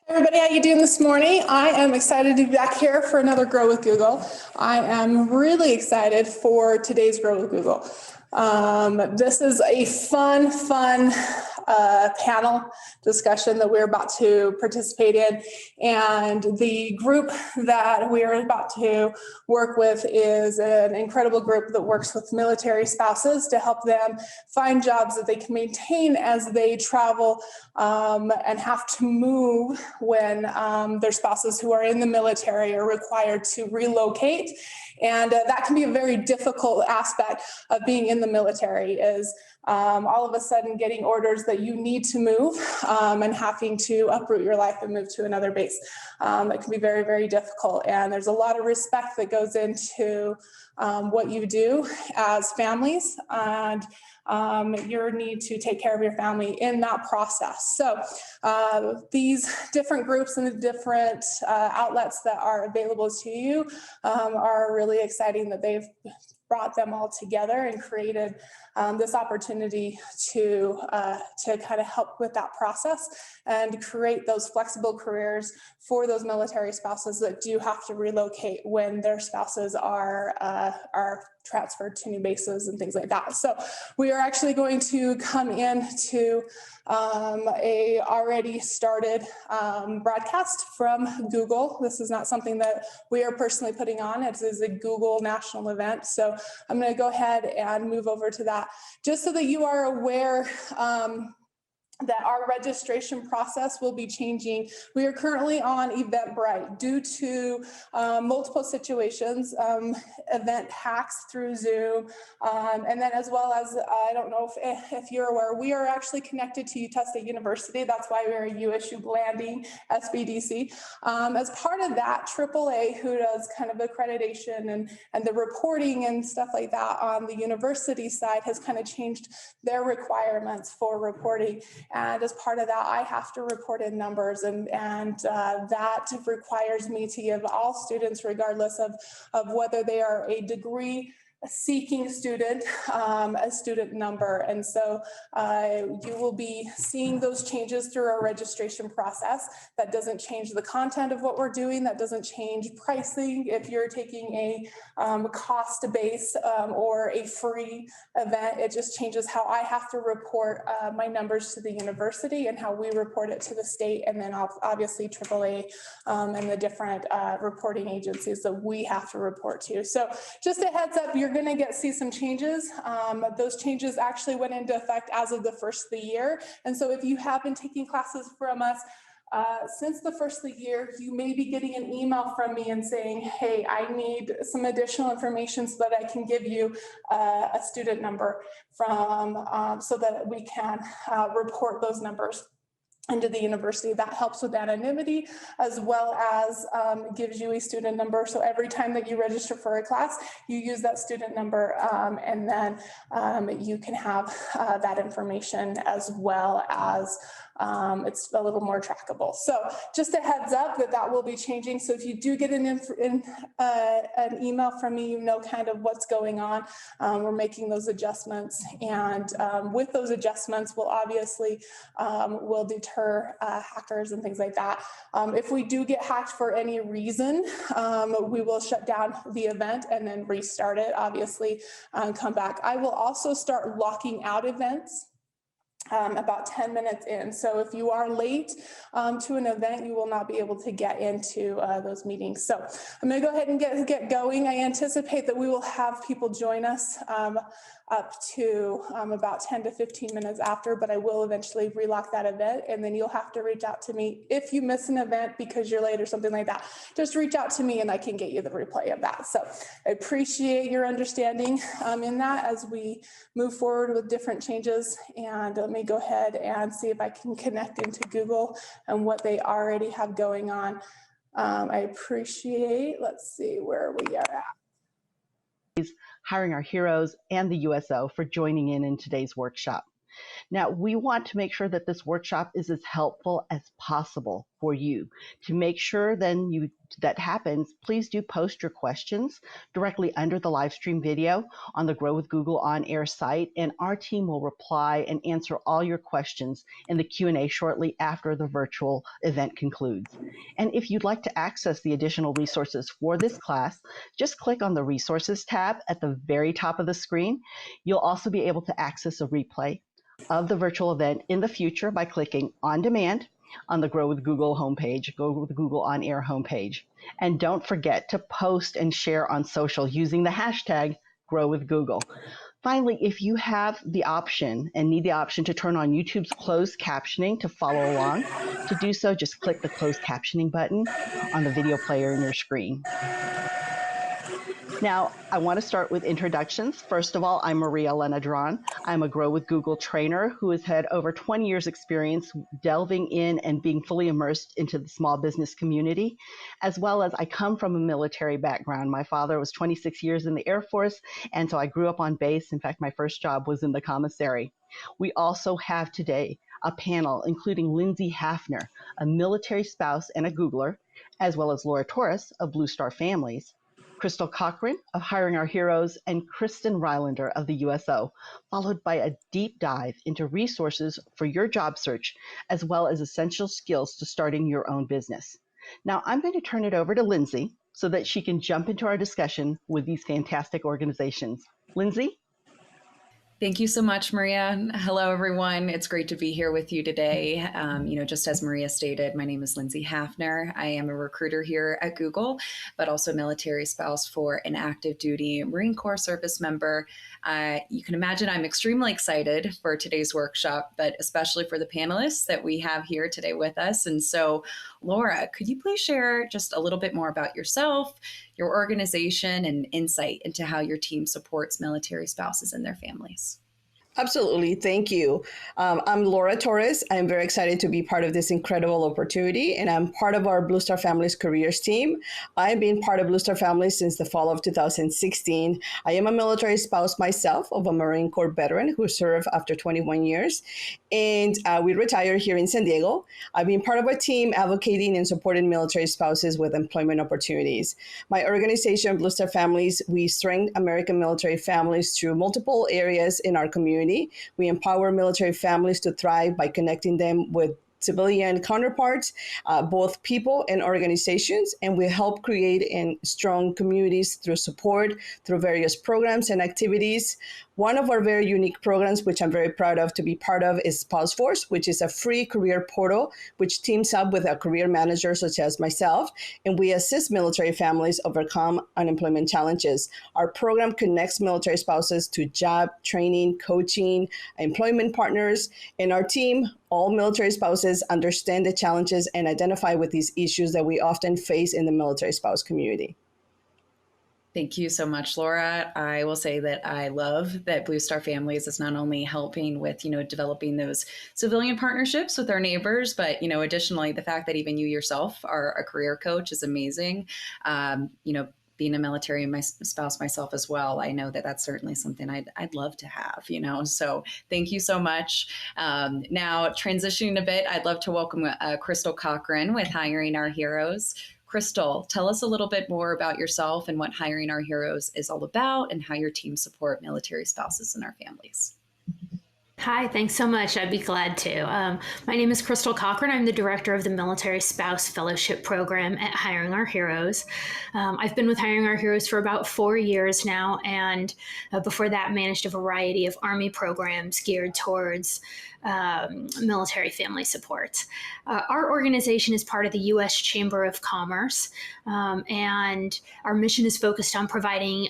Everybody, how you doing this morning? I am excited to be back here for another Grow with Google. I am really excited for today's Grow with Google. This is a fun panel discussion that we're about to participate in. And the group that we are about to work with is an incredible group that works with military spouses to help them find jobs that they can maintain as they travel and have to move when their spouses who are in the military are required to relocate. And that can be a very difficult aspect of being in the military is all of a sudden getting orders that you need to move and having to uproot your life and move to another base. It can be very, very difficult. And there's a lot of respect that goes into what you do as families and your need to take care of your family in that process. So these different groups and the different outlets that are available to you are really exciting that they've brought them all together and created this opportunity to kind of help with that process and create those flexible careers for those military spouses that do have to relocate when their spouses are transferred to new bases and things like that. So we are actually going to come into a already started broadcast from Google. This is not something that we are personally putting on. It is a Google national event. So I'm going to go ahead and move over to that just so that you are aware that our registration process will be changing. We are currently on Eventbrite due to multiple situations, event hacks through Zoom, and then as well as, I don't know if you're aware, we are actually connected to Utah State University. That's why we're a USU landing SBDC. As part of that, AAA, who does kind of accreditation and the reporting and stuff like that on the university side, has kind of changed their requirements for reporting. And as part of that, I have to report in numbers, and that requires me to give all students, regardless of whether they are a degree seeking student, a student number. And so you will be seeing those changes through our registration process. That doesn't change the content of what we're doing. That doesn't change pricing. If you're taking a cost base or a free event, it just changes how I have to report my numbers to the university and how we report it to the state, and then obviously AAA and the different reporting agencies that we have to report to. So just a heads up, you're going to see some changes. Those changes actually went into effect as of the first of the year. And so if you have been taking classes from us since the first of the year, you may be getting an email from me and saying, hey, I need some additional information so that I can give you a student number from so that we can report those numbers into the university. That helps with anonymity, as well as gives you a student number. So every time that you register for a class, you use that student number, and then you can have that information, as well as it's a little more trackable. So just a heads up that will be changing. So if you do get an email from me, you know kind of what's going on. We're making those adjustments, and with those adjustments, we'll obviously will deter hackers and things like that. If we do get hacked for any reason, we will shut down the event and then restart it, obviously, come back. I will also start locking out events about 10 minutes in. So if you are late to an event, you will not be able to get into those meetings. So I'm going to go ahead and get going. I anticipate that we will have people join us up to about 10 to 15 minutes after, but I will eventually relock that event, and then you'll have to reach out to me if you miss an event because you're late or something like that. Just reach out to me and I can get you the replay of that. So I appreciate your understanding in that as we move forward with different changes. And let me go ahead and see if I can connect into Google and what they already have going on. I appreciate, let's see where we are at. Hiring our heroes and the USO for joining in today's workshop. Now, we want to make sure that this workshop is as helpful as possible for you. To make sure then that happens, please do post your questions directly under the live stream video on the Grow with Google On Air site, and our team will reply and answer all your questions in the Q&A shortly after the virtual event concludes. And if you'd like to access the additional resources for this class, just click on the Resources tab at the very top of the screen. You'll also be able to access a replay of the virtual event in the future by clicking On Demand on the Grow with Google homepage, Grow with Google On Air homepage. And don't forget to post and share on social using the hashtag Grow with Google. Finally, if you have the option and need the option to turn on YouTube's closed captioning to follow along, to do so, just click the closed captioning button on the video player in your screen. Now, I want to start with introductions. First of all, I'm Maria Lenadron. I'm a Grow with Google trainer who has had over 20 years experience delving in and being fully immersed into the small business community, as well as I come from a military background. My father was 26 years in the Air Force, and so I grew up on base. In fact, my first job was in the commissary. We also have today a panel including Lindsay Hafner, a military spouse and a Googler, as well as Laura Torres of Blue Star Families, Crystal Cochran of Hiring Our Heroes, and Kristin Rylander of the USO, followed by a deep dive into resources for your job search, as well as essential skills to starting your own business. Now, I'm going to turn it over to Lindsay so that she can jump into our discussion with these fantastic organizations. Lindsay? Thank you so much, Maria. Hello, everyone. It's great to be here with you today. Just as Maria stated, my name is Lindsay Hafner. I am a recruiter here at Google, but also military spouse for an active duty Marine Corps service member. You can imagine I'm extremely excited for today's workshop, but especially for the panelists that we have here today with us. And so, Laura, could you please share just a little bit more about yourself, your organization, and insight into how your team supports military spouses and their families? Absolutely. Thank you. I'm Laura Torres. I'm very excited to be part of this incredible opportunity, and I'm part of our Blue Star Families careers team. I've been part of Blue Star Families since the fall of 2016. I am a military spouse myself of a Marine Corps veteran who served after 21 years, and we retired here in San Diego. I've been part of a team advocating and supporting military spouses with employment opportunities. My organization, Blue Star Families, we strengthen American military families through multiple areas in our community. We empower military families to thrive by connecting them with civilian counterparts, both people and organizations, and we help create strong communities through support, through various programs and activities. One of our very unique programs, which I'm very proud of to be part of, is Spouse Force, which is a free career portal, which teams up with a career manager such as myself, and we assist military families overcome unemployment challenges. Our program connects military spouses to job training, coaching, employment partners, and our team, all military spouses, understand the challenges and identify with these issues that we often face in the military spouse community. Thank you so much, Laura. I will say that I love that Blue Star Families is not only helping with, developing those civilian partnerships with our neighbors, but, additionally, the fact that even you yourself are a career coach is amazing. Being a military spouse myself as well, I know that that's certainly something I'd love to have, so thank you so much. Now, transitioning a bit, I'd love to welcome Crystal Cochran with Hiring Our Heroes. Crystal, tell us a little bit more about yourself and what Hiring Our Heroes is all about and how your team support military spouses and our families. Hi, thanks so much. I'd be glad to. My name is Crystal Cochran. I'm the director of the Military Spouse Fellowship Program at Hiring Our Heroes. I've been with Hiring Our Heroes for about 4 years now, and before that managed a variety of Army programs geared towards military family support. Our organization is part of the U.S. Chamber of Commerce, and our mission is focused on providing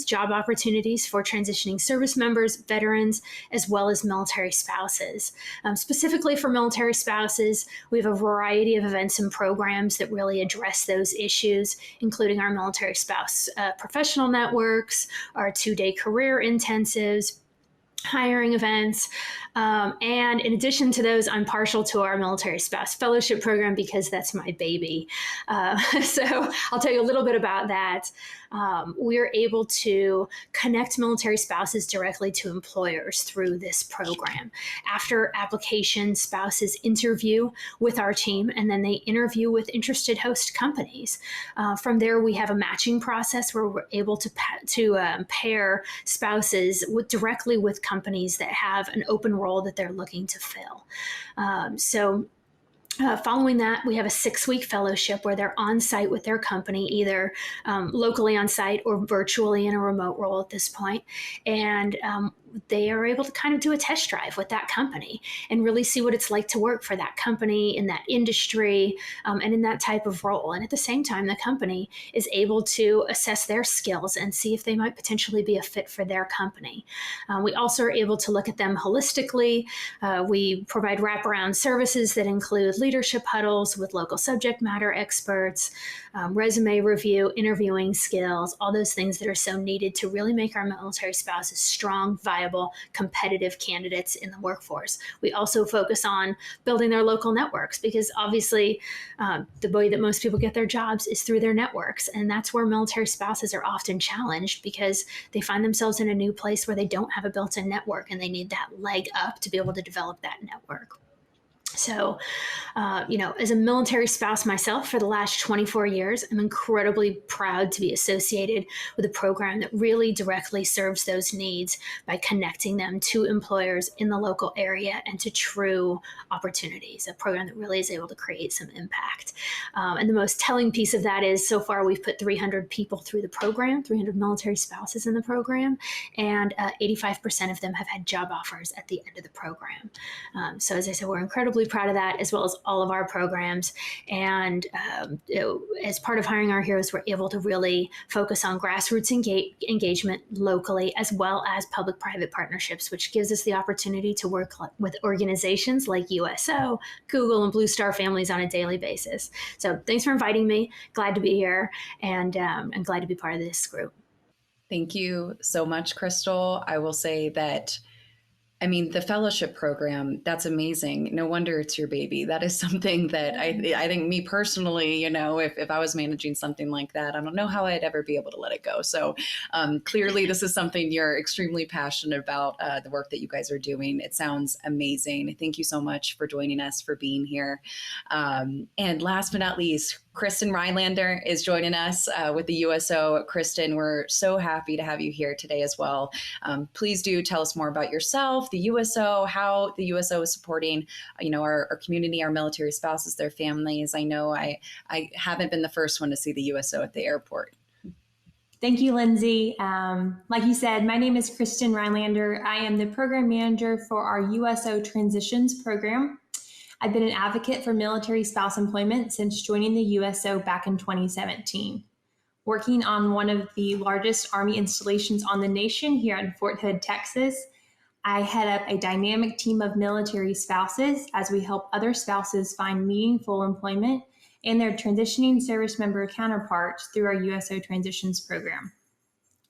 job opportunities for transitioning service members, veterans, as well as military spouses. Specifically for military spouses, we have a variety of events and programs that really address those issues, including our military spouse professional networks, our 2-day career intensives, hiring events. And in addition to those, I'm partial to our Military Spouse Fellowship Program because that's my baby. So I'll tell you a little bit about that. We're able to connect military spouses directly to employers through this program. After application, spouses interview with our team, and then they interview with interested host companies. From there, we have a matching process where we're able to pair spouses directly with companies that have an open role that they're looking to fill. Following that, we have a 6-week fellowship where they're on site with their company, either locally on site or virtually in a remote role at this point. And they are able to kind of do a test drive with that company and really see what it's like to work for that company in that industry and in that type of role. And at the same time, the company is able to assess their skills and see if they might potentially be a fit for their company. We also are able to look at them holistically. We provide wraparound services that include leadership huddles with local subject matter experts, resume review, interviewing skills, all those things that are so needed to really make our military spouses strong, viable, competitive candidates in the workforce. We also focus on building their local networks because obviously the way that most people get their jobs is through their networks. And that's where military spouses are often challenged because they find themselves in a new place where they don't have a built-in network and they need that leg up to be able to develop that network. So, as a military spouse myself for the last 24 years, I'm incredibly proud to be associated with a program that really directly serves those needs by connecting them to employers in the local area and to true opportunities, a program that really is able to create some impact. And the most telling piece of that is so far we've put 300 people through the program, 300 military spouses in the program, and 85% of them have had job offers at the end of the program. So as I said, we're incredibly proud of that, as well as all of our programs. And as part of Hiring Our Heroes, we're able to really focus on grassroots engagement locally, as well as public-private partnerships, which gives us the opportunity to work with organizations like USO, Google, and Blue Star Families on a daily basis. So thanks for inviting me. Glad to be here, and I'm glad to be part of this group. Thank you so much, Crystal. I will say that the fellowship program, that's amazing. No wonder it's your baby. That is something that I think me personally, if I was managing something like that, I don't know how I'd ever be able to let it go. So clearly this is something you're extremely passionate about, the work that you guys are doing. It sounds amazing. Thank you so much for joining us, for being here. And last but not least, Kristin Rhinelander is joining us with the USO. Kristin, we're so happy to have you here today as well. Please do tell us more about yourself, the USO, how the USO is supporting, our community, our military spouses, their families. I know I haven't been the first one to see the USO at the airport. Thank you, Lindsay. Like you said, my name is Kristin Rhinelander. I am the program manager for our USO Transitions program. I've been an advocate for military spouse employment since joining the USO back in 2017. Working on one of the largest Army installations on the nation here in Fort Hood, Texas, I head up a dynamic team of military spouses as we help other spouses find meaningful employment and their transitioning service member counterparts through our USO Transitions program.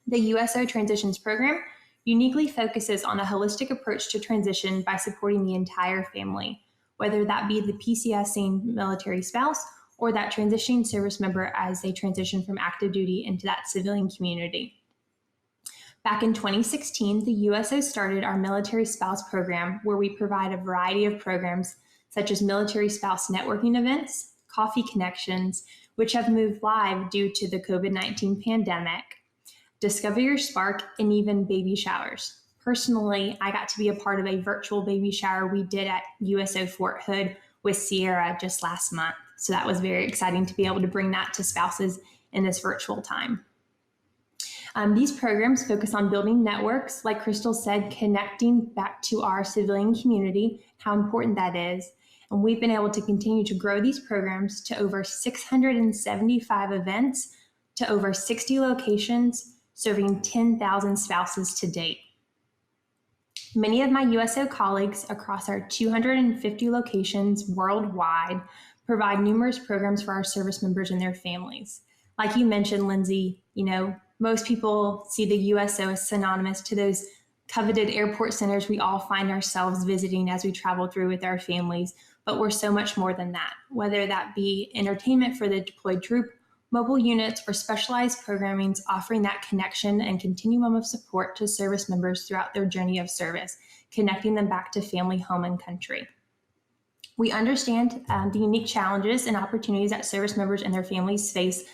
The USO Transitions program uniquely focuses on a holistic approach to transition by supporting the entire family, whether that be the PCSing military spouse or that transitioning service member as they transition from active duty into that civilian community. Back in 2016, the USO started our military spouse program, where we provide a variety of programs such as military spouse networking events, coffee connections, which have moved live due to the COVID-19 pandemic, Discover Your Spark, and even baby showers. Personally, I got to be a part of a virtual baby shower we did at USO Fort Hood with Sierra just last month. So that was very exciting to be able to bring that to spouses in this virtual time. These programs focus on building networks, like Crystal said, connecting back to our civilian community, how important that is. And we've been able to continue to grow these programs to over 675 events to over 60 locations, serving 10,000 spouses to date. Many of my USO colleagues across our 250 locations worldwide provide numerous programs for our service members and their families. Like you mentioned, Lindsay, most people see the USO as synonymous to those coveted airport centers we all find ourselves visiting as we travel through with our families, but we're so much more than that, whether that be entertainment for the deployed troop, mobile units, or specialized programmings offering that connection and continuum of support to service members throughout their journey of service, connecting them back to family, home, and country. We understand the unique challenges and opportunities that service members and their families face,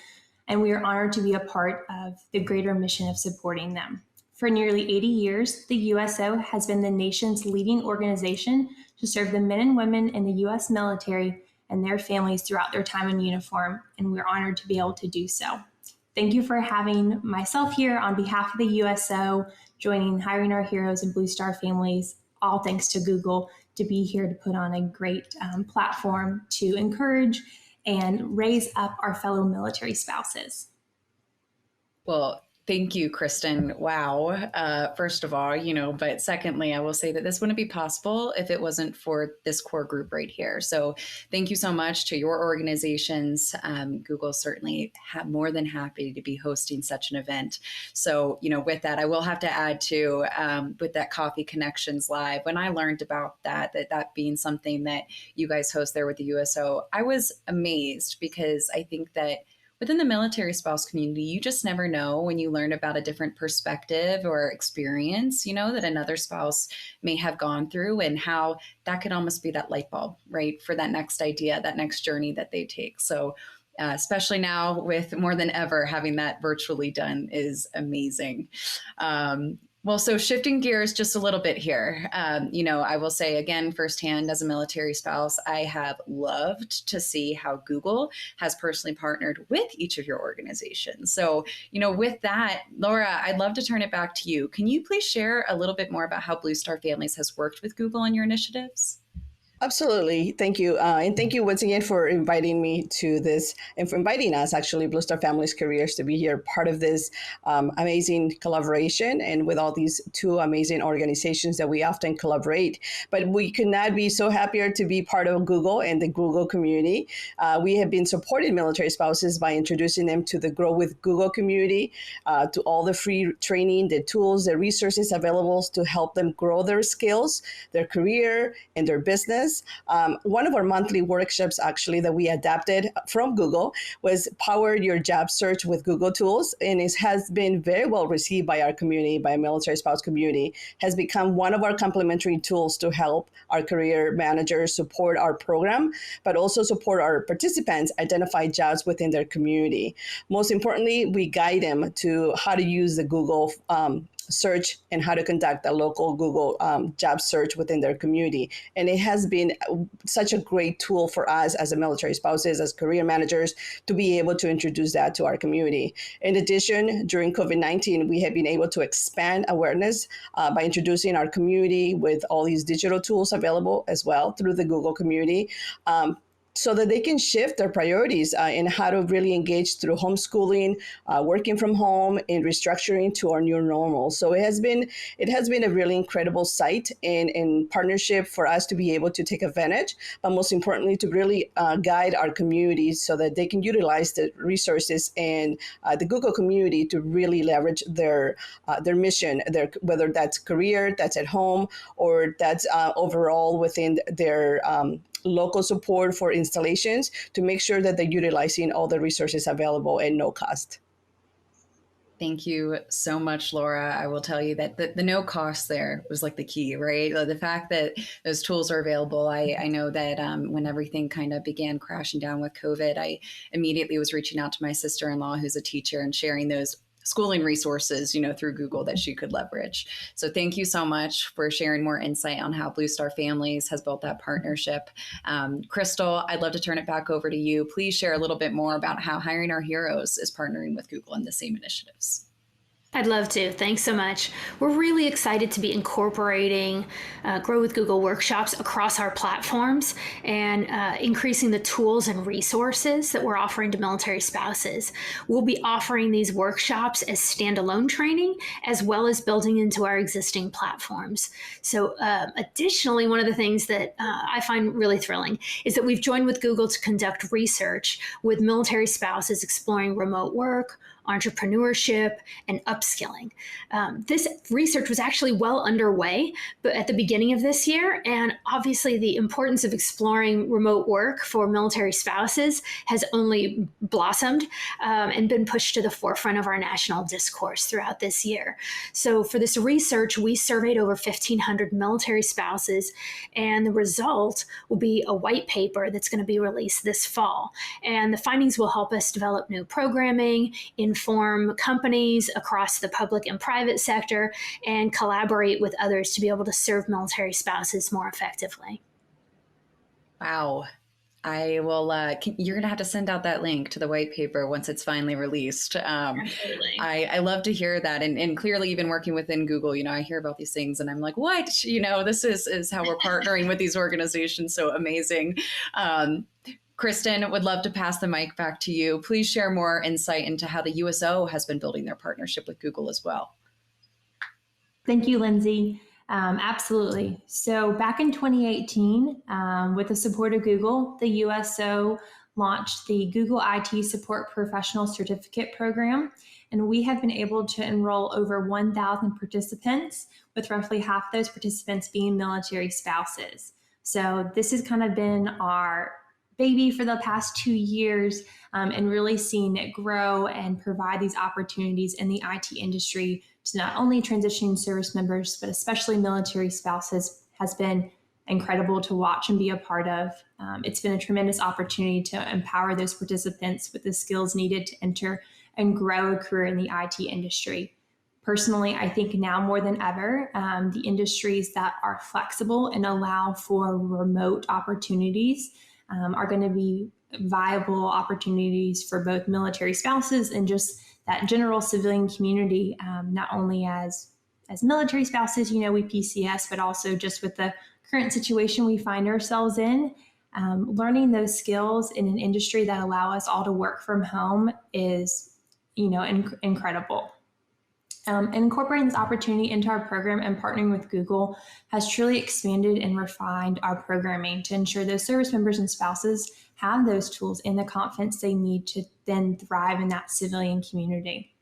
and we are honored to be a part of the greater mission of supporting them. For nearly 80 years, the USO has been the nation's leading organization to serve the men and women in the U.S. military and their families throughout their time in uniform, and we're honored to be able to do so. Thank you for having myself here on behalf of the USO, joining Hiring Our Heroes and Blue Star Families, all thanks to Google, to be here to put on a great platform to encourage and raise up our fellow military spouses. Well, thank you, Kristin. Wow. First of all, but secondly, I will say that this wouldn't be possible if it wasn't for this core group right here. So thank you so much to your organizations. Google certainly more than happy to be hosting such an event. So, with that, I will have to add to, with that Coffee Connections Live, when I learned about that being something that you guys host there with the USO, I was amazed, because I think that within the military spouse community, you just never know when you learn about a different perspective or experience, that another spouse may have gone through, and how that could almost be that light bulb, right, for that next idea, that next journey that they take. So especially now with more than ever, having that virtually done is amazing. Well, so shifting gears just a little bit here, I will say again, firsthand as a military spouse, I have loved to see how Google has personally partnered with each of your organizations. So, with that, Laura, I'd love to turn it back to you. Can you please share a little bit more about how Blue Star Families has worked with Google on your initiatives? Absolutely. Thank you. And thank you once again for inviting me to this, and for inviting us, actually, Blue Star Families Careers, to be here, part of this amazing collaboration, and with all these two amazing organizations that we often collaborate. But we could not be so happier to be part of Google and the Google community. We have been supporting military spouses by introducing them to the Grow with Google community, to all the free training, the tools, the resources available to help them grow their skills, their career, and their business. One of our monthly workshops, actually, that we adapted from Google was Power Your Job Search with Google Tools, and it has been very well received by our community, by military spouse community, has become one of our complementary tools to help our career managers support our program, but also support our participants identify jobs within their community. Most importantly, we guide them to how to use the Google search and how to conduct a local Google job search within their community. And it has been such a great tool for us as a military spouses, as career managers, to be able to introduce that to our community. In addition, during COVID-19, we have been able to expand awareness by introducing our community with all these digital tools available as well through the Google community. So that they can shift their priorities in how to really engage through homeschooling, working from home, and restructuring to our new normal. So it has been a really incredible site and partnership for us to be able to take advantage, but most importantly, to really guide our communities so that they can utilize the resources and the Google community to really leverage their mission, whether that's career, that's at home, or that's overall within their local support for installations, to make sure that they're utilizing all the resources available at no cost. Thank you so much, Laura. I will tell you that the no cost there was like the key, right? The fact that those tools are available. I know that when everything kind of began crashing down with COVID, I immediately was reaching out to my sister-in-law, who's a teacher, and sharing those schooling resources, through Google that she could leverage. So thank you so much for sharing more insight on how Blue Star Families has built that partnership. Crystal, I'd love to turn it back over to you. Please share a little bit more about how Hiring Our Heroes is partnering with Google in the same initiatives. I'd love to. Thanks so much. We're really excited to be incorporating Grow with Google workshops across our platforms and increasing the tools and resources that we're offering to military spouses. We'll be offering these workshops as standalone training, as well as building into our existing platforms. So additionally, one of the things that I find really thrilling is that we've joined with Google to conduct research with military spouses exploring remote work, entrepreneurship, and upskilling. This research was actually well underway, but at the beginning of this year, and obviously the importance of exploring remote work for military spouses has only blossomed and been pushed to the forefront of our national discourse throughout this year. So for this research, we surveyed over 1,500 military spouses, and the result will be a white paper that's going to be released this fall. And the findings will help us develop new programming, inform companies across the public and private sector, and collaborate with others to be able to serve military spouses more effectively. Wow. I will, you're going to have to send out that link to the white paper once it's finally released. Absolutely. I love to hear that. And clearly even working within Google, I hear about these things and I'm like, what? This is how we're partnering with these organizations. So amazing. Kristin, would love to pass the mic back to you. Please share more insight into how the USO has been building their partnership with Google as well. Thank you, Lindsay. Absolutely. So back in 2018, with the support of Google, the USO launched the Google IT Support Professional Certificate Program, and we have been able to enroll over 1,000 participants, with roughly half those participants being military spouses. So this has kind of been our baby for the past 2 years, and really seeing it grow and provide these opportunities in the IT industry to not only transitioning service members, but especially military spouses has been incredible to watch and be a part of. It's been a tremendous opportunity to empower those participants with the skills needed to enter and grow a career in the IT industry. Personally, I think now more than ever, the industries that are flexible and allow for remote opportunities are going to be viable opportunities for both military spouses and just that general civilian community, not only as military spouses, we PCS, but also just with the current situation we find ourselves in. Learning those skills in an industry that allow us all to work from home is, incredible. And incorporating this opportunity into our program and partnering with Google has truly expanded and refined our programming to ensure those service members and spouses have those tools and the confidence they need to then thrive in that civilian community.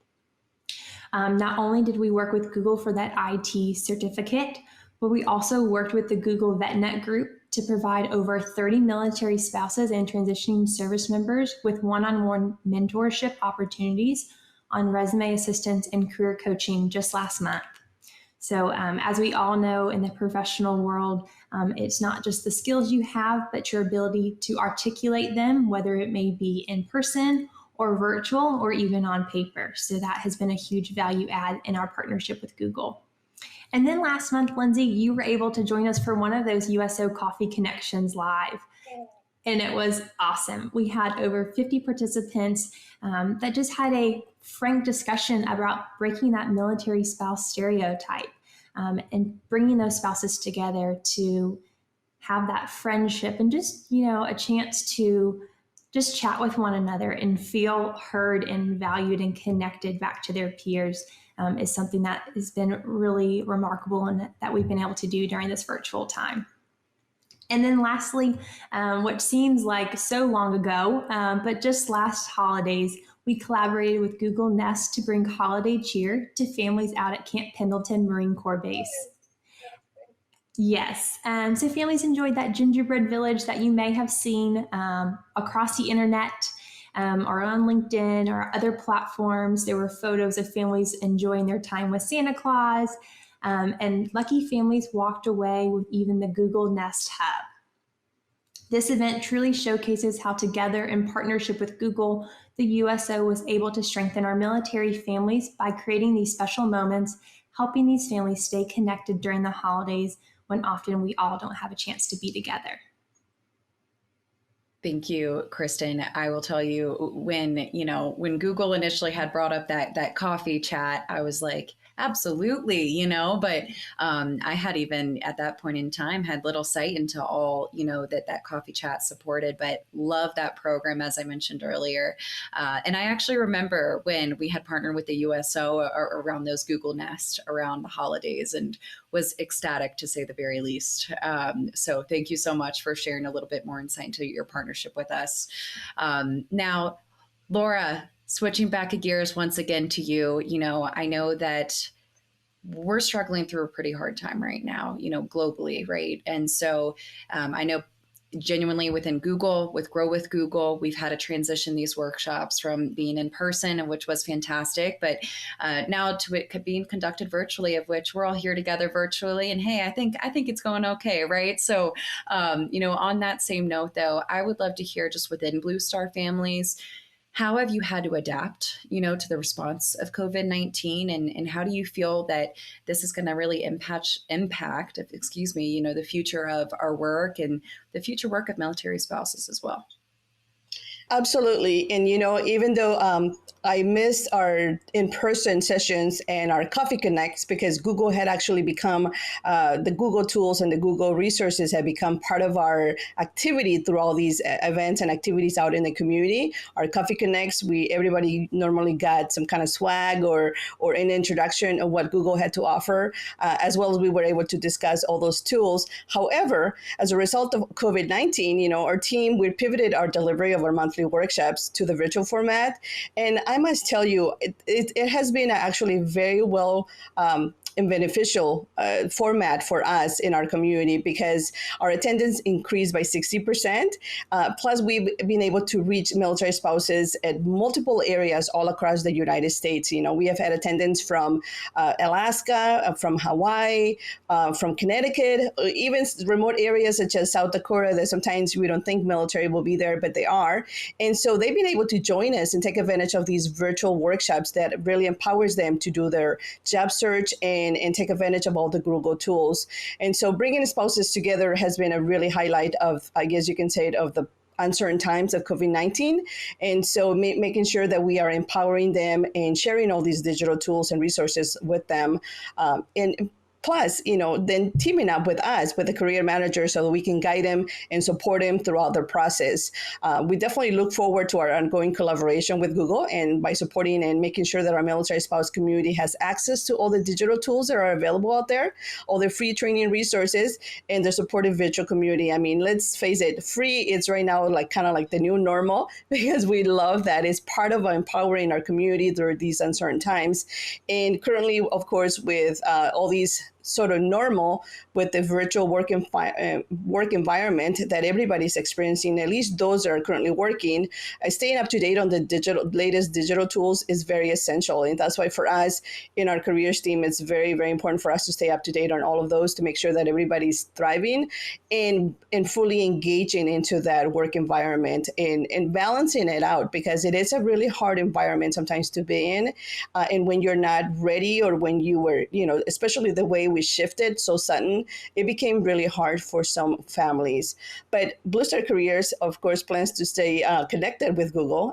Not only did we work with Google for that IT certificate, but we also worked with the Google VetNet group to provide over 30 military spouses and transitioning service members with one-on-one mentorship opportunities on resume assistance and career coaching just last month. So as we all know in the professional world, it's not just the skills you have, but your ability to articulate them, whether it may be in person or virtual or even on paper. So that has been a huge value add in our partnership with Google. And then last month, Lindsay, you were able to join us for one of those USO Coffee Connections live. And it was awesome. We had over 50 participants that just had a frank discussion about breaking that military spouse stereotype and bringing those spouses together to have that friendship and just, a chance to just chat with one another and feel heard and valued and connected back to their peers is something that has been really remarkable and that we've been able to do during this virtual time. And then lastly, what seems like so long ago, but just last holidays, we collaborated with Google Nest to bring holiday cheer to families out at Camp Pendleton Marine Corps Base. Yes, so families enjoyed that Gingerbread Village that you may have seen across the internet or on LinkedIn or other platforms. There were photos of families enjoying their time with Santa Claus, and lucky families walked away with even the Google Nest Hub. This event truly showcases how together in partnership with Google, the USO was able to strengthen our military families by creating these special moments, helping these families stay connected during the holidays when often we all don't have a chance to be together. Thank you, Kristin. I will tell you, when Google initially had brought up that coffee chat, I was like, absolutely, but I had even at that point in time had little sight into all, that coffee chat supported, but love that program, as I mentioned earlier. And I actually remember when we had partnered with the USO around those Google Nest around the holidays and was ecstatic to say the very least. So thank you so much for sharing a little bit more insight into your partnership with us. Now, Laura, Switching back of gears once again to you, I know that we're struggling through a pretty hard time right now, globally, right? And so I know genuinely within Google, with Grow with Google, we've had to transition these workshops from being in person, which was fantastic, but now to it being conducted virtually, of which we're all here together virtually. And hey, I think it's going okay, right? So, on that same note, though, I would love to hear just within Blue Star families, how have you had to adapt, to the response of COVID-19, and how do you feel that this is going to really impact, the future of our work and the future work of military spouses as well? Absolutely. And, even though I missed our in-person sessions and our Coffee Connects because Google had actually become, the Google tools and the Google resources have become part of our activity through all these events and activities out in the community. Our Coffee Connects, everybody normally got some kind of swag or an introduction of what Google had to offer, as well as we were able to discuss all those tools. However, as a result of COVID-19, our team, we pivoted our delivery of our monthly workshops to the virtual format. And I must tell you, it has been actually very well and beneficial format for us in our community because our attendance increased by 60%. Plus, we've been able to reach military spouses at multiple areas all across the United States. We have had attendance from Alaska, from Hawaii, from Connecticut, even remote areas such as South Dakota that sometimes we don't think military will be there, but they are. And so they've been able to join us and take advantage of these virtual workshops that really empowers them to do their job search and take advantage of all the Google tools. And so bringing spouses together has been a really highlight of, I guess you can say it, of the uncertain times of COVID-19. And so making sure that we are empowering them and sharing all these digital tools and resources with them. And plus, then teaming up with us, with the career manager, so that we can guide them and support them throughout their process. We definitely look forward to our ongoing collaboration with Google and by supporting and making sure that our military spouse community has access to all the digital tools that are available out there, all the free training resources, and the supportive virtual community. I mean, let's face it, free is right now kind of like the new normal because we love that. It's part of empowering our community through these uncertain times. And currently, of course, with all these sort of normal with the virtual work environment that everybody's experiencing, at least those that are currently working, staying up to date on the latest digital tools is very essential. And that's why for us in our careers team, it's very, very important for us to stay up to date on all of those to make sure that everybody's thriving and fully engaging into that work environment and balancing it out, because it is a really hard environment sometimes to be in. And when you're not ready, or when you were, especially the way we shifted so sudden, it became really hard for some families. But Blue Star Careers, of course, plans to stay connected with Google,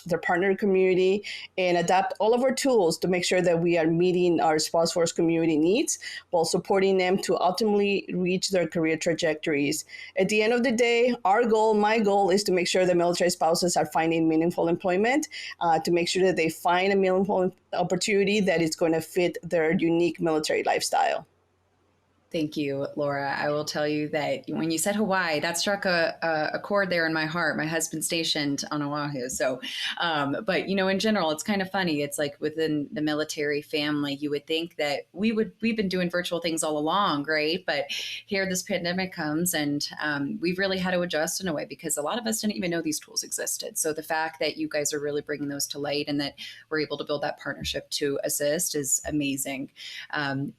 their partner community, and adapt all of our tools to make sure that we are meeting our spouse force community needs while supporting them to ultimately reach their career trajectories. At the end of the day, my goal is to make sure that military spouses are finding meaningful employment, to make sure that they find a meaningful opportunity that is going to fit their unique military lifestyle. Thank you, Laura. I will tell you that when you said Hawaii, that struck a chord there in my heart. My husband's stationed on Oahu. So, but, in general, it's kind of funny. It's like within the military family, you would think that we've been doing virtual things all along, right? But here this pandemic comes and we've really had to adjust in a way because a lot of us didn't even know these tools existed. So the fact that you guys are really bringing those to light and that we're able to build that partnership to assist is amazing.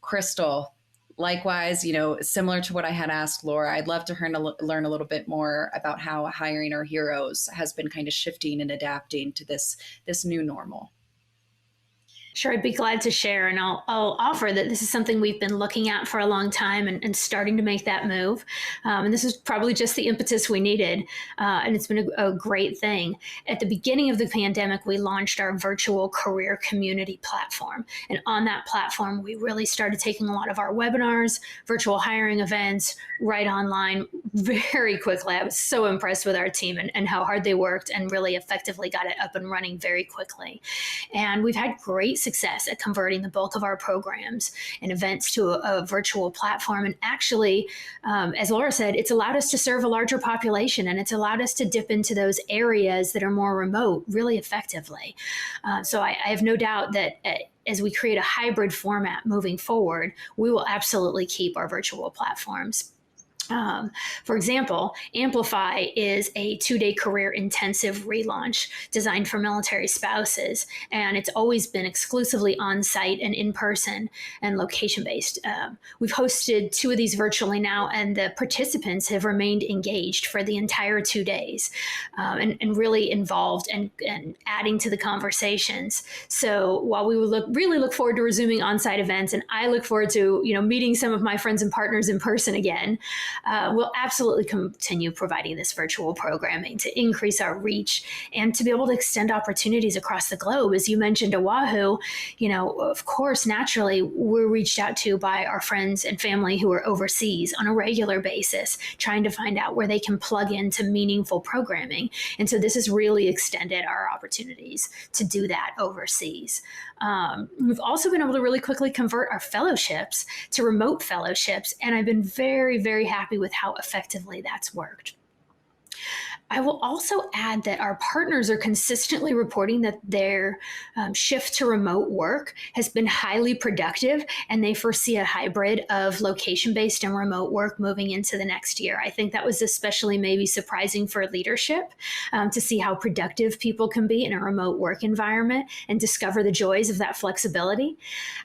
Crystal, likewise, similar to what I had asked Laura, I'd love to learn a little bit more about how hiring our heroes has been kind of shifting and adapting to this new normal. Sure, I'd be glad to share, and I'll offer that this is something we've been looking at for a long time and starting to make that move. And this is probably just the impetus we needed, and it's been a great thing. At the beginning of the pandemic, we launched our virtual career community platform. And on that platform, we really started taking a lot of our webinars, virtual hiring events, right online very quickly. I was so impressed with our team and how hard they worked and really effectively got it up and running very quickly. And we've had great great success at converting the bulk of our programs and events to a virtual platform. And actually, as Laura said, it's allowed us to serve a larger population, and it's allowed us to dip into those areas that are more remote really effectively. So I have no doubt that as we create a hybrid format moving forward, we will absolutely keep our virtual platforms. For example, Amplify is a 2-day career intensive relaunch designed for military spouses, and it's always been exclusively on-site and in-person and location-based. We've hosted 2 of these virtually now, and the participants have remained engaged for the entire 2 days and really involved and adding to the conversations. So while we will really look forward to resuming on-site events, and I look forward to meeting some of my friends and partners in person again, we'll absolutely continue providing this virtual programming to increase our reach and to be able to extend opportunities across the globe. As you mentioned, Oahu, of course, naturally, we're reached out to by our friends and family who are overseas on a regular basis, trying to find out where they can plug into meaningful programming. And so this has really extended our opportunities to do that overseas. We've also been able to really quickly convert our fellowships to remote fellowships, and I've been very, very happy with how effectively that's worked. I will also add that our partners are consistently reporting that their shift to remote work has been highly productive, and they foresee a hybrid of location-based and remote work moving into the next year. I think that was especially maybe surprising for leadership to see how productive people can be in a remote work environment and discover the joys of that flexibility.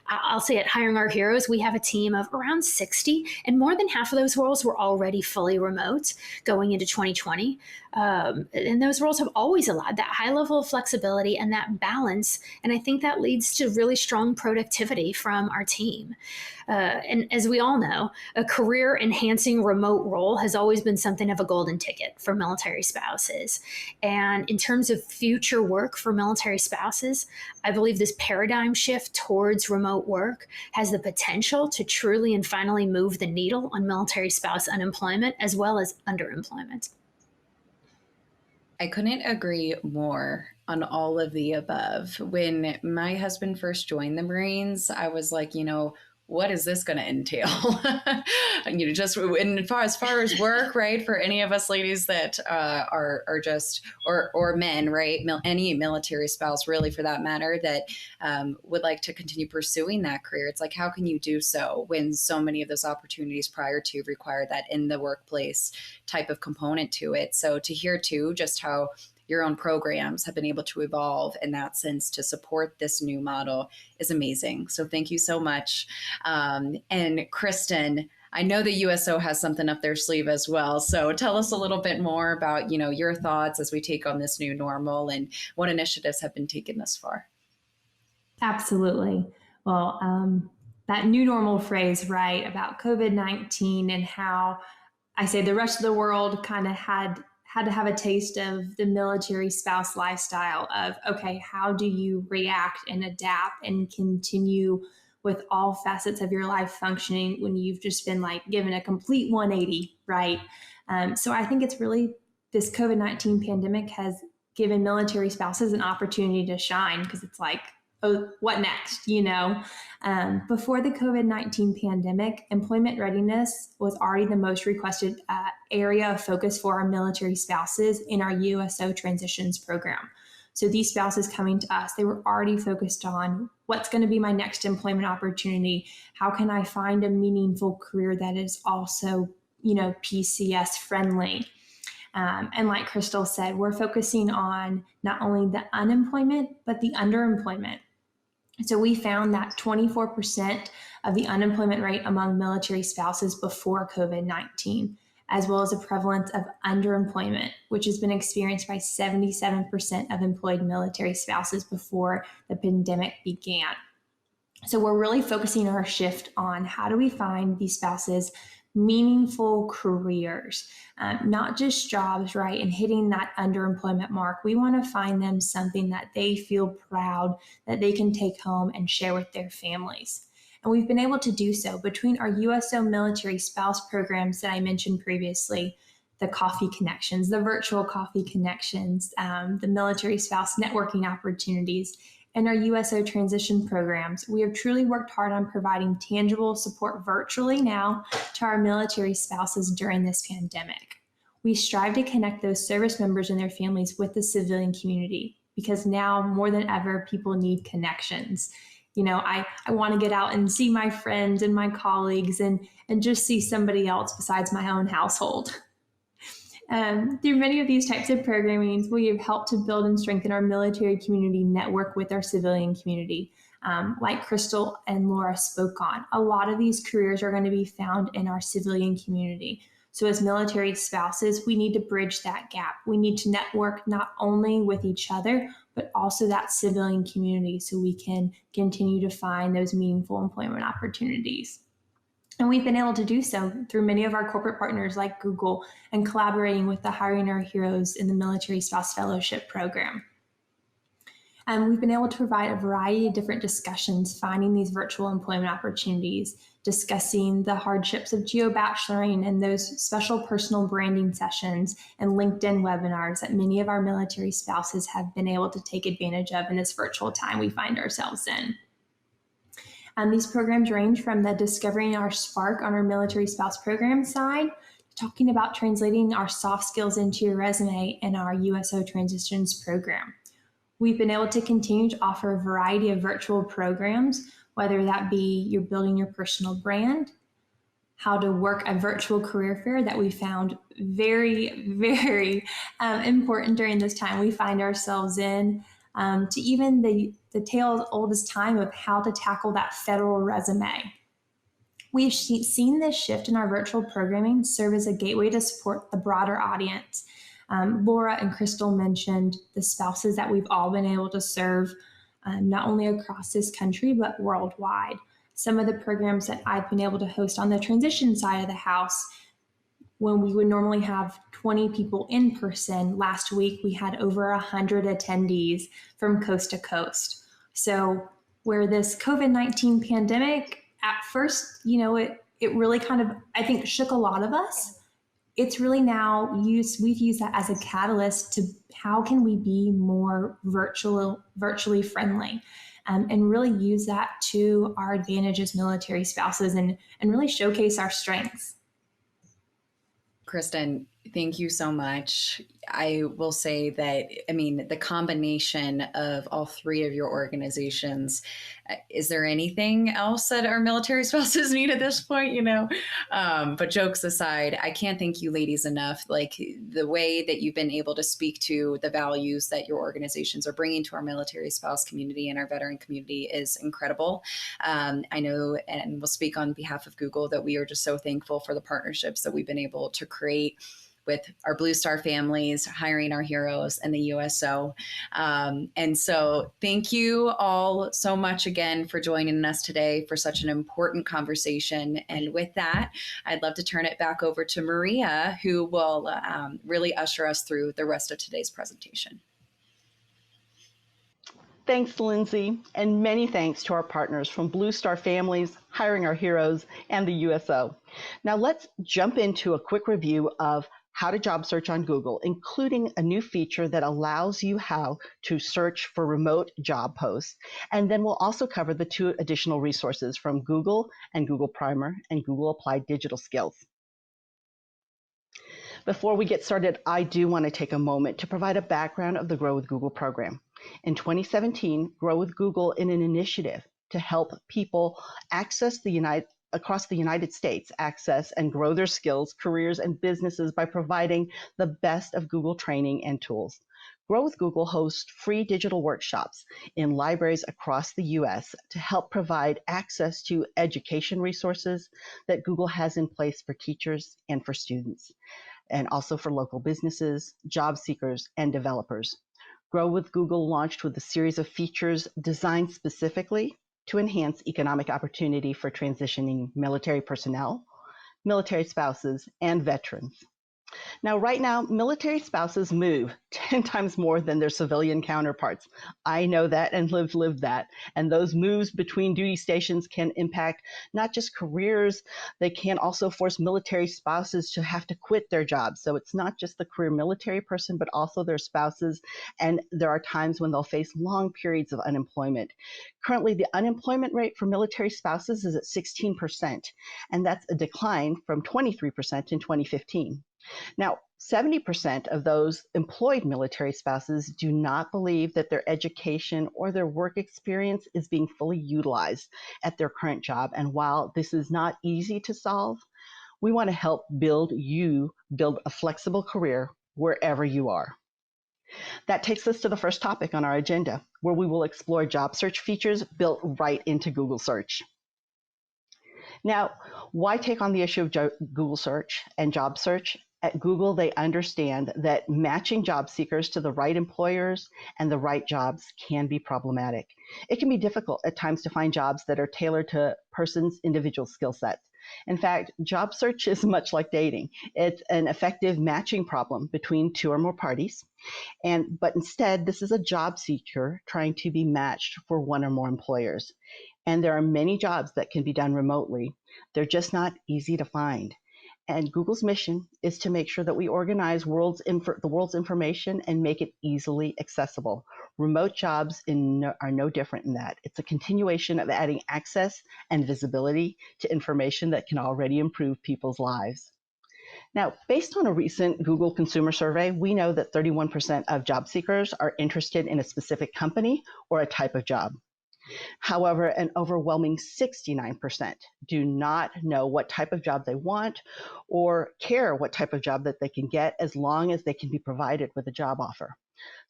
I'll say at Hiring Our Heroes, we have a team of around 60, and more than half of those roles were already fully remote going into 2020. And those roles have always allowed that high level of flexibility and that balance. And I think that leads to really strong productivity from our team. And as we all know, a career enhancing remote role has always been something of a golden ticket for military spouses. And in terms of future work for military spouses, I believe this paradigm shift towards remote work has the potential to truly and finally move the needle on military spouse unemployment as well as underemployment. I couldn't agree more on all of the above. When my husband first joined the Marines, I was like, what is this going to entail? Just as far as work, right? For any of us ladies that are just, or men, right? Any military spouse, really, for that matter, that would like to continue pursuing that career. It's like, how can you do so when so many of those opportunities prior to require that in the workplace type of component to it? So to hear too, just how your own programs have been able to evolve in that sense to support this new model is amazing. So thank you so much. And Kristin, I know the USO has something up their sleeve as well. So tell us a little bit more about, your thoughts as we take on this new normal and what initiatives have been taken thus far. Absolutely. Well, that new normal phrase, right, about COVID-19 and how I say the rest of the world kind of had to have a taste of the military spouse lifestyle of, okay, how do you react and adapt and continue with all facets of your life functioning when you've just been given a complete 180, right? So I think it's really this COVID-19 pandemic has given military spouses an opportunity to shine because it's like, oh, what next? Before the COVID-19 pandemic, employment readiness was already the most requested area of focus for our military spouses in our USO transitions program. So these spouses coming to us, they were already focused on what's going to be my next employment opportunity? How can I find a meaningful career that is also, PCS friendly? And like Crystal said, we're focusing on not only the unemployment, but the underemployment. So we found that 24% of the unemployment rate among military spouses before COVID-19, as well as a prevalence of underemployment, which has been experienced by 77% of employed military spouses before the pandemic began. So we're really focusing our shift on how do we find these spouses meaningful careers, not just jobs, right? And hitting that underemployment mark. We want to find them something that they feel proud that they can take home and share with their families. And we've been able to do so between our USO military spouse programs that I mentioned previously, the Coffee Connections, the virtual Coffee Connections, the military spouse networking opportunities, and our USO transition programs, we have truly worked hard on providing tangible support virtually now to our military spouses during this pandemic. We strive to connect those service members and their families with the civilian community, because now more than ever, people need connections. I want to get out and see my friends and my colleagues and just see somebody else besides my own household. Through many of these types of programming, we have helped to build and strengthen our military community network with our civilian community. Like Crystal and Laura spoke on, a lot of these careers are going to be found in our civilian community. So as military spouses, we need to bridge that gap. We need to network not only with each other, but also that civilian community so we can continue to find those meaningful employment opportunities. And we've been able to do so through many of our corporate partners like Google and collaborating with the Hiring Our Heroes in the Military Spouse Fellowship Program. And we've been able to provide a variety of different discussions, finding these virtual employment opportunities, discussing the hardships of geo-bacheloring and those special personal branding sessions and LinkedIn webinars that many of our military spouses have been able to take advantage of in this virtual time we find ourselves in. These programs range from the Discovering Our Spark on our military spouse program side, talking about translating our soft skills into your resume in our USO Transitions program. We've been able to continue to offer a variety of virtual programs, whether that be you're building your personal brand, how to work a virtual career fair that we found very, very important during this time we find ourselves in, to even the tale oldest time of how to tackle that federal resume. We've seen this shift in our virtual programming serve as a gateway to support the broader audience. Laura and Crystal mentioned the spouses that we've all been able to serve, not only across this country, but worldwide. Some of the programs that I've been able to host on the transition side of the house, when we would normally have 20 people in person, last week we had over 100 attendees from coast to coast. So where this COVID-19 pandemic, at first, it really kind of, I think, shook a lot of us. It's really now we've used that as a catalyst to how can we be more virtually friendly, and really use that to our advantage as military spouses and really showcase our strengths. Kristin, thank you so much. I will say that, the combination of all three of your organizations, is there anything else that our military spouses need at this point, But jokes aside, I can't thank you ladies enough. Like the way that you've been able to speak to the values that your organizations are bringing to our military spouse community and our veteran community is incredible. I know, and we'll speak on behalf of Google, that we are just so thankful for the partnerships that we've been able to create with our Blue Star families, Hiring Our Heroes, and the USO. And so thank you all so much again for joining us today for such an important conversation. And with that, I'd love to turn it back over to Maria, who will really usher us through the rest of today's presentation. Thanks, Lindsay, and many thanks to our partners from Blue Star Families, Hiring Our Heroes, and the USO. Now let's jump into a quick review of how to job search on Google, including a new feature that allows you how to search for remote job posts. And then we'll also cover the 2 additional resources from Google and Google Primer and Google Applied Digital Skills. Before we get started, I do want to take a moment to provide a background of the Grow with Google program. In 2017, Grow with Google, in an initiative to help people across the United States access and grow their skills, careers, and businesses by providing the best of Google training and tools. Grow with Google hosts free digital workshops in libraries across the U.S. to help provide access to education resources that Google has in place for teachers and for students, and also for local businesses, job seekers, and developers. Grow with Google launched with a series of features designed specifically to enhance economic opportunity for transitioning military personnel, military spouses, and veterans. Now, right now, military spouses move 10 times more than their civilian counterparts. I know that and lived that. And those moves between duty stations can impact not just careers, they can also force military spouses to have to quit their jobs. So it's not just the career military person, but also their spouses. And there are times when they'll face long periods of unemployment. Currently, the unemployment rate for military spouses is at 16%, and that's a decline from 23% in 2015. Now, 70% of those employed military spouses do not believe that their education or their work experience is being fully utilized at their current job. And while this is not easy to solve, we want to help build a flexible career wherever you are. That takes us to the first topic on our agenda, where we will explore job search features built right into Google search. Now, why take on the issue of Google search and job search? At Google, they understand that matching job seekers to the right employers and the right jobs can be problematic. It can be difficult at times to find jobs that are tailored to a person's individual skill sets. In fact, job search is much like dating. It's an effective matching problem between two or more parties. But instead, this is a job seeker trying to be matched for one or more employers. And there are many jobs that can be done remotely. They're just not easy to find. And Google's mission is to make sure that we organize the world's information and make it easily accessible. Remote jobs are no different in that. It's a continuation of adding access and visibility to information that can already improve people's lives. Now, based on a recent Google consumer survey, we know that 31% of job seekers are interested in a specific company or a type of job. However, an overwhelming 69% do not know what type of job they want or care what type of job that they can get as long as they can be provided with a job offer.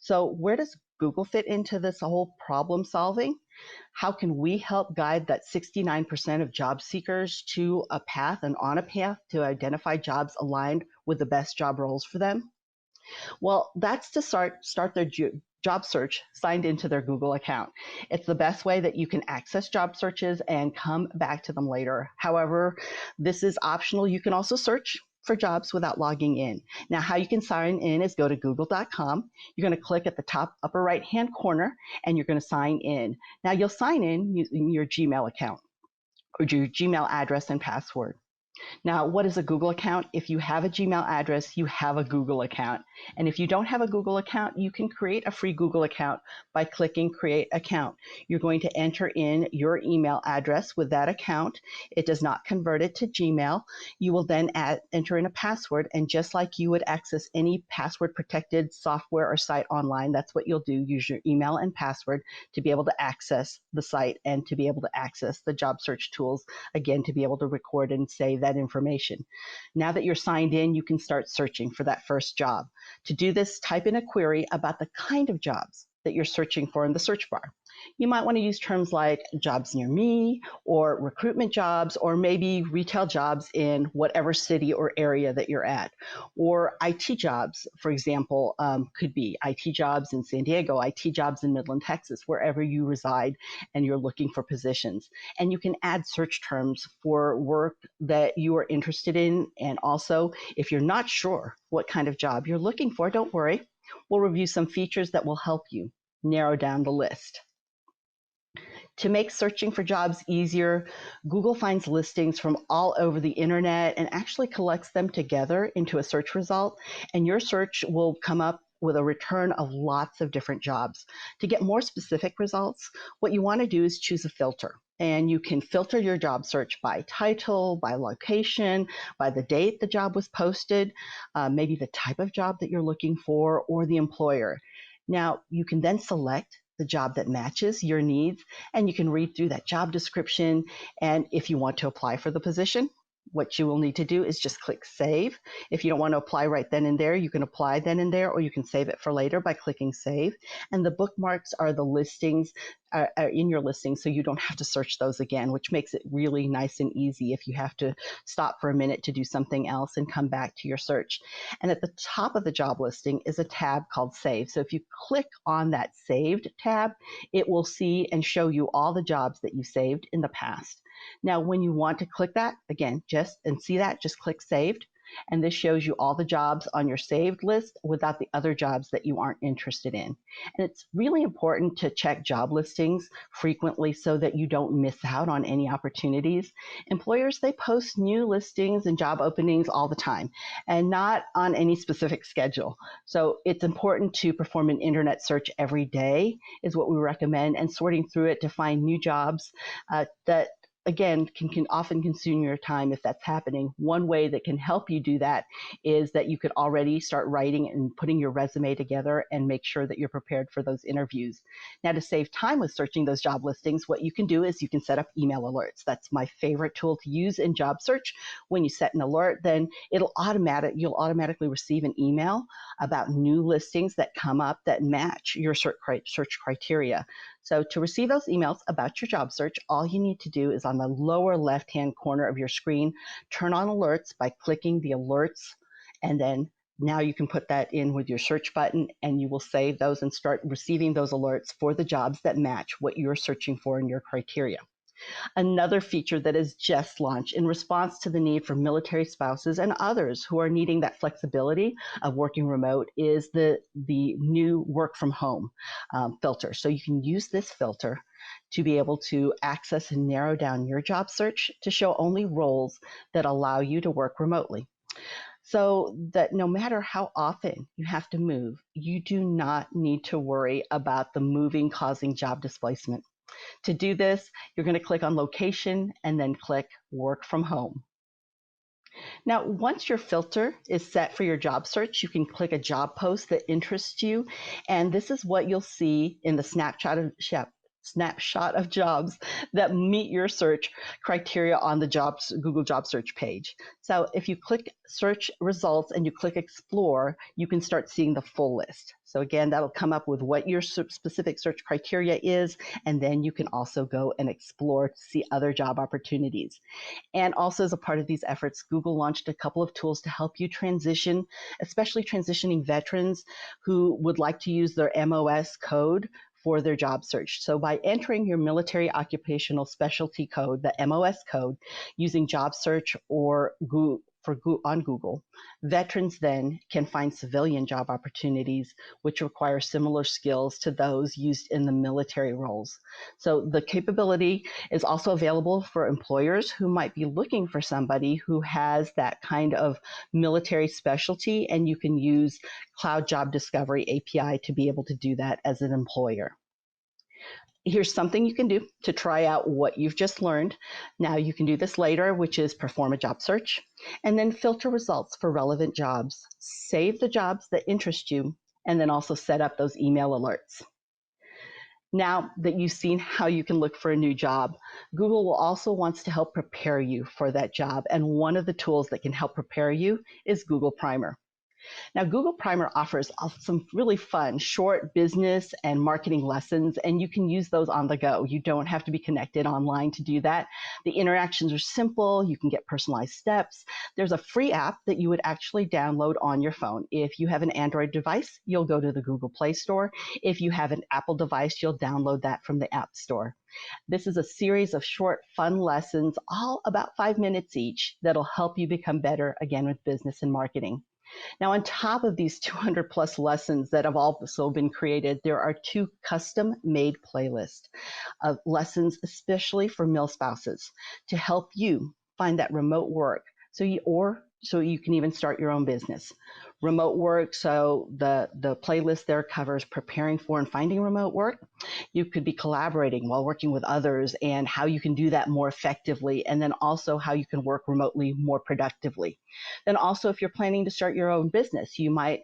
So where does Google fit into this whole problem solving? How can we help guide that 69% of job seekers to a path and on a path to identify jobs aligned with the best job roles for them? Well, that's to start their job search signed into their Google account. It's the best way that you can access job searches and come back to them later. However, this is optional. You can also search for jobs without logging in. Now, how you can sign in is go to google.com. You're going to click at the top upper right-hand corner, and you're going to sign in. Now, you'll sign in using your Gmail account or your Gmail address and password. Now, what is a Google account? If you have a Gmail address, you have a Google account. And if you don't have a Google account, you can create a free Google account by clicking Create Account. You're going to enter in your email address with that account. It does not convert it to Gmail. You will then enter in a password, and just like you would access any password-protected software or site online, that's what you'll do. Use your email and password to be able to access the site and to be able to access the job search tools, again, to be able to record and save that information. Now that you're signed in, you can start searching for that first job. To do this, type in a query about the kind of jobs that you're searching for in the search bar. You might want to use terms like jobs near me, or recruitment jobs, or maybe retail jobs in whatever city or area that you're at. Or IT jobs, for example, could be IT jobs in San Diego, IT jobs in Midland, Texas, wherever you reside and you're looking for positions. And you can add search terms for work that you are interested in. And also, if you're not sure what kind of job you're looking for, don't worry. We'll review some features that will help you narrow down the list. To make searching for jobs easier, Google finds listings from all over the internet and actually collects them together into a search result, and your search will come up with a return of lots of different jobs. To get more specific results, what you want to do is choose a filter. And you can filter your job search by title, by location, by the date the job was posted, maybe the type of job that you're looking for, or the employer. Now, you can then select the job that matches your needs, and you can read through that job description. And if you want to apply for the position, what you will need to do is just click Save. If you don't want to apply right then and there, you can apply then and there, or you can save it for later by clicking Save. And the bookmarks are the listings are in your listing, so you don't have to search those again, which makes it really nice and easy if you have to stop for a minute to do something else and come back to your search. And at the top of the job listing is a tab called Save. So if you click on that Saved tab, it will see and show you all the jobs that you saved in the past. Now, when you want to click that, again, just click Saved. And this shows you all the jobs on your saved list without the other jobs that you aren't interested in. And it's really important to check job listings frequently so that you don't miss out on any opportunities. Employers, they post new listings and job openings all the time and not on any specific schedule. So it's important to perform an internet search every day is what we recommend, and sorting through it to find new jobs that again, can often consume your time if that's happening. One way that can help you do that is that you could already start writing and putting your resume together and make sure that you're prepared for those interviews. Now, to save time with searching those job listings, what you can do is you can set up email alerts. That's my favorite tool to use in job search. When you set an alert, then you'll automatically receive an email about new listings that come up that match your search criteria. So to receive those emails about your job search, all you need to do is on the lower left-hand corner of your screen, turn on alerts by clicking the alerts, and then now you can put that in with your search button, and you will save those and start receiving those alerts for the jobs that match what you're searching for in your criteria. Another feature that is just launched in response to the need for military spouses and others who are needing that flexibility of working remote is the new work from home filter. So you can use this filter to be able to access and narrow down your job search to show only roles that allow you to work remotely. So that no matter how often you have to move, you do not need to worry about the moving causing job displacement. To do this, you're going to click on location and then click work from home. Now, once your filter is set for your job search, you can click a job post that interests you. And this is what you'll see in the snapshot of jobs that meet your search criteria on the Google job search page. So if you click search results and you click explore, you can start seeing the full list. So again, that'll come up with what your specific search criteria is, and then you can also go and explore to see other job opportunities. And also as a part of these efforts, Google launched a couple of tools to help you transition, especially transitioning veterans who would like to use their MOS code for their job search. So by entering your military occupational specialty code, the MOS code, using job search or on Google, veterans then can find civilian job opportunities which require similar skills to those used in the military roles. So the capability is also available for employers who might be looking for somebody who has that kind of military specialty, and you can use Cloud Job Discovery API to be able to do that as an employer. Here's something you can do to try out what you've just learned. Now you can do this later, which is perform a job search and then filter results for relevant jobs. Save the jobs that interest you and then also set up those email alerts. Now that you've seen how you can look for a new job, Google will also wants to help prepare you for that job. And one of the tools that can help prepare you is Google Primer. Now, Google Primer offers some really fun, short business and marketing lessons, and you can use those on the go. You don't have to be connected online to do that. The interactions are simple. You can get personalized steps. There's a free app that you would actually download on your phone. If you have an Android device, you'll go to the Google Play Store. If you have an Apple device, you'll download that from the App Store. This is a series of short, fun lessons, all about 5 minutes each, that'll help you become better, again, with business and marketing. Now, on top of these 200 plus lessons that have also been created, there are 2 custom-made playlists of lessons, especially for mil spouses, to help you find that remote work so you can even start your own business. Remote work, so the playlist there covers preparing for and finding remote work. You could be collaborating while working with others and how you can do that more effectively, and then also how you can work remotely more productively. Then also, if you're planning to start your own business, you might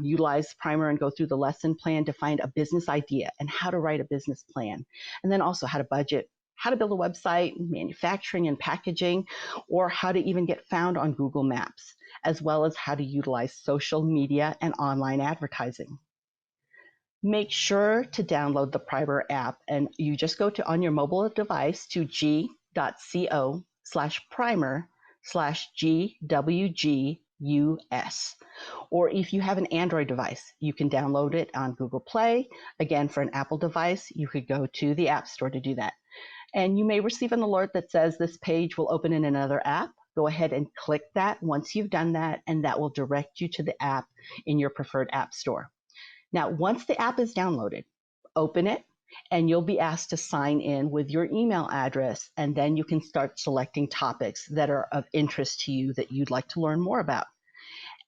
utilize Primer and go through the lesson plan to find a business idea and how to write a business plan, and then also how to budget, how to build a website, manufacturing and packaging, or how to even get found on Google Maps, as well as how to utilize social media and online advertising. Make sure to download the Primer app, and you just go on your mobile device to g.co/primer/GWGUS. Or if you have an Android device, you can download it on Google Play. Again, for an Apple device, you could go to the App Store to do that. And you may receive an alert that says this page will open in another app. Go ahead and click that once you've done that, and that will direct you to the app in your preferred app store. Now, once the app is downloaded, open it, and you'll be asked to sign in with your email address, and then you can start selecting topics that are of interest to you that you'd like to learn more about.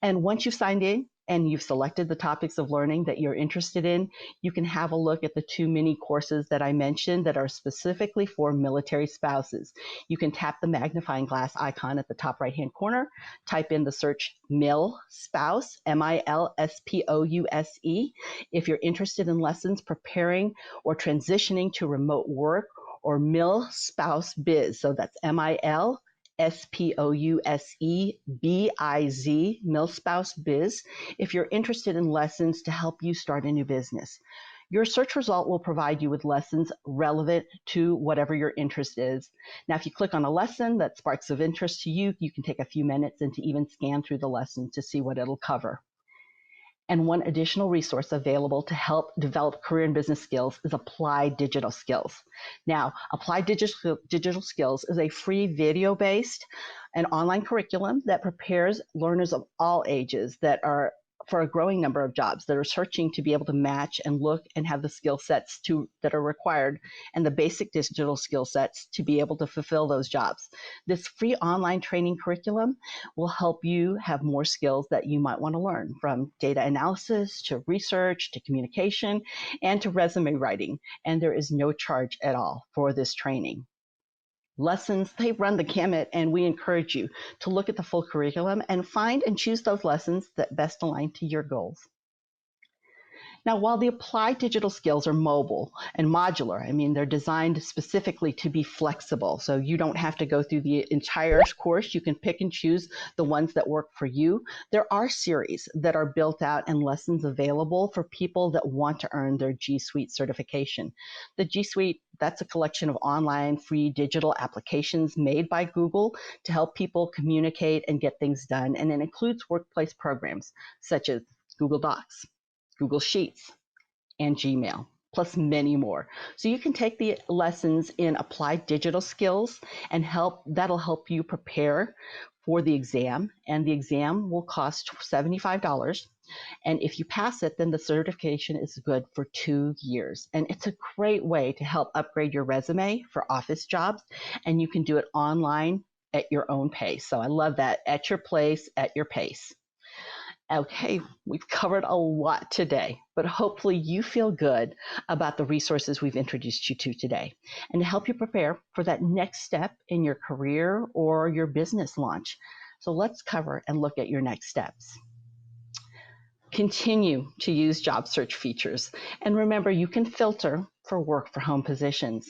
And once you've signed in and you've selected the topics of learning that you're interested in, you can have a look at the 2 mini courses that I mentioned that are specifically for military spouses. You can tap the magnifying glass icon at the top right-hand corner, type in the search MIL Spouse, MILSPOUSE, if you're interested in lessons preparing or transitioning to remote work, or MIL Spouse Biz. So that's MIL SPOUSEBIZ, MilSpouse Biz, if you're interested in lessons to help you start a new business. Your search result will provide you with lessons relevant to whatever your interest is. Now, if you click on a lesson that sparks of interest to you, you can take a few minutes and to even scan through the lesson to see what it'll cover. And one additional resource available to help develop career and business skills is Applied Digital Skills. Now, Applied Digital Skills is a free video-based and online curriculum that prepares learners of all ages that are for a growing number of jobs that are searching to be able to match and look and have the skill sets that are required and the basic digital skill sets to be able to fulfill those jobs. This free online training curriculum will help you have more skills that you might want to learn, from data analysis to research to communication and to resume writing. And there is no charge at all for this training. Lessons, they run the gamut, and we encourage you to look at the full curriculum and find and choose those lessons that best align to your goals. Now, while the applied digital skills are mobile and modular, I mean, they're designed specifically to be flexible. So you don't have to go through the entire course. You can pick and choose the ones that work for you. There are series that are built out and lessons available for people that want to earn their G Suite certification. The G Suite, that's a collection of online free digital applications made by Google to help people communicate and get things done. And it includes workplace programs such as Google Docs, Google Sheets, and Gmail, plus many more. So you can take the lessons in Applied Digital Skills and that'll help you prepare for the exam. And the exam will cost $75. And if you pass it, then the certification is good for 2 years. And it's a great way to help upgrade your resume for office jobs. And you can do it online at your own pace. So I love that, at your place, at your pace. Okay, we've covered a lot today, but hopefully you feel good about the resources we've introduced you to today and to help you prepare for that next step in your career or your business launch. So let's cover and look at your next steps. Continue to use job search features. And remember, you can filter for work for home positions.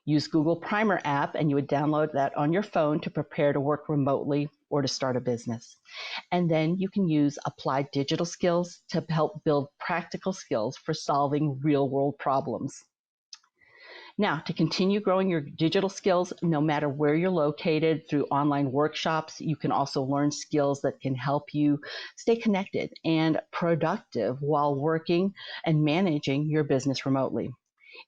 Use Google Primer app, and you would download that on your phone to prepare to work remotely or to start a business. And then you can use Applied Digital Skills to help build practical skills for solving real-world problems. Now, to continue growing your digital skills, no matter where you're located, through online workshops, you can also learn skills that can help you stay connected and productive while working and managing your business remotely.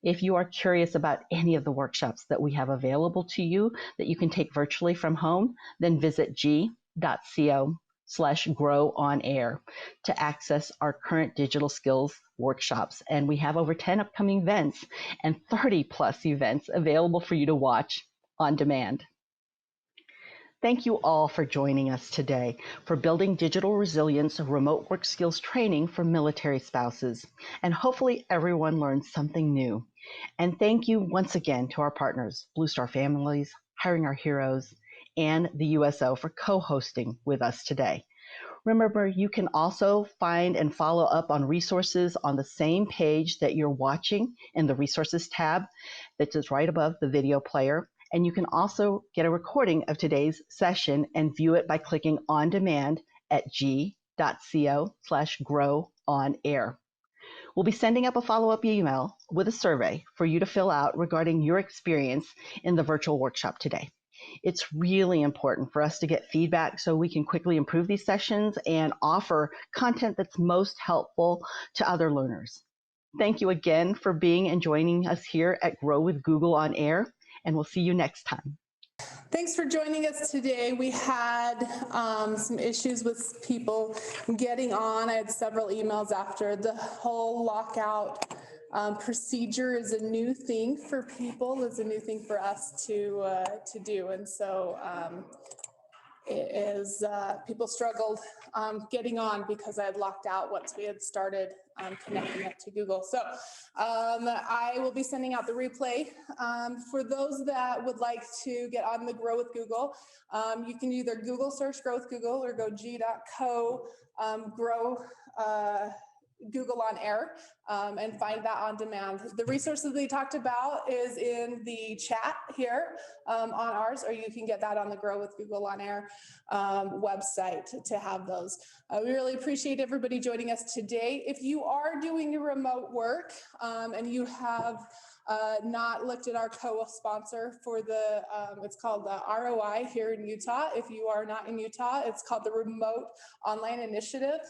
If you are curious about any of the workshops that we have available to you that you can take virtually from home, then visit g.co/growonair to access our current digital skills workshops. And we have over 10 upcoming events and 30 plus events available for you to watch on demand. Thank you all for joining us today for Building Digital Resilience Remote Work Skills Training for Military Spouses. And hopefully everyone learned something new. And thank you once again to our partners, Blue Star Families, Hiring Our Heroes, and the USO for co-hosting with us today. Remember, you can also find and follow up on resources on the same page that you're watching in the Resources tab that is right above the video player. And you can also get a recording of today's session and view it by clicking on demand at g.co/growonair. We'll be sending up a follow-up email with a survey for you to fill out regarding your experience in the virtual workshop today. It's really important for us to get feedback so we can quickly improve these sessions and offer content that's most helpful to other learners. Thank you again for being and joining us here at Grow with Google on Air, and we'll see you next time. Thanks for joining us today. We had some issues with people getting on. I had several emails after. The whole lockout procedure is a new thing for people, is a new thing for us to do. And so it is, people struggled getting on because I had locked out once we had started connecting it to Google. So I will be sending out the replay. For those that would like to get on the Grow with Google, you can either Google search Grow with Google or go g.co grow Google on Air and find that on demand. The resources they talked about is in the chat here on ours, or you can get that on the Grow with Google on Air website to have those. We really appreciate everybody joining us today. If you are doing your remote work and you have not looked at our co-sponsor for the, it's called the ROI here in Utah. If you are not in Utah, it's called the Remote Online Initiative.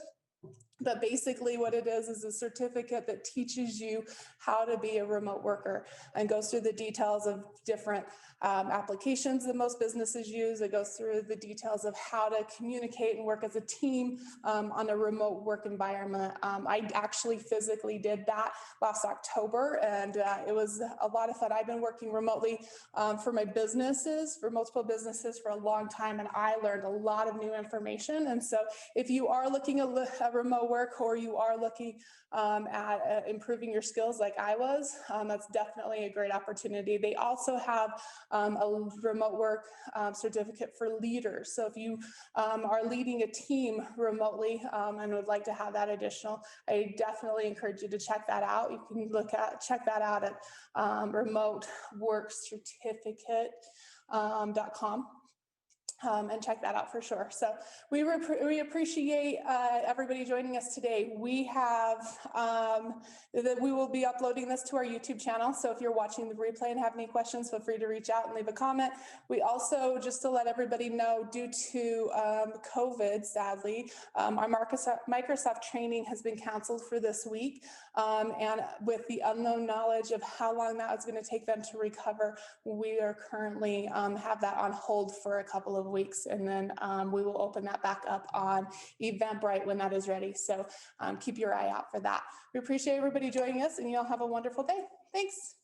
But basically what it is a certificate that teaches you how to be a remote worker and goes through the details of different applications that most businesses use. It goes through the details of how to communicate and work as a team on a remote work environment. I actually physically did that last October, and it was a lot of fun. I've been working remotely for my businesses, for multiple businesses for a long time, and I learned a lot of new information. And so if you are looking at remote work, or you are looking at improving your skills like I was, that's definitely a great opportunity. They also have a remote work certificate for leaders. So if you are leading a team remotely and would like to have that additional, I definitely encourage you to check that out. You can check that out at remoteworkcertificate.com. And check that out for sure. So we appreciate everybody joining us today. We have we will be uploading this to our YouTube channel. So if you're watching the replay and have any questions, feel free to reach out and leave a comment. We also, just to let everybody know, due to COVID, sadly, our Microsoft training has been canceled for this week. And with the unknown knowledge of how long that is going to take them to recover, we are currently have that on hold for a couple of weeks, and then we will open that back up on Eventbrite when that is ready. So keep your eye out for that. We appreciate everybody joining us, and you'll have a wonderful day. Thanks.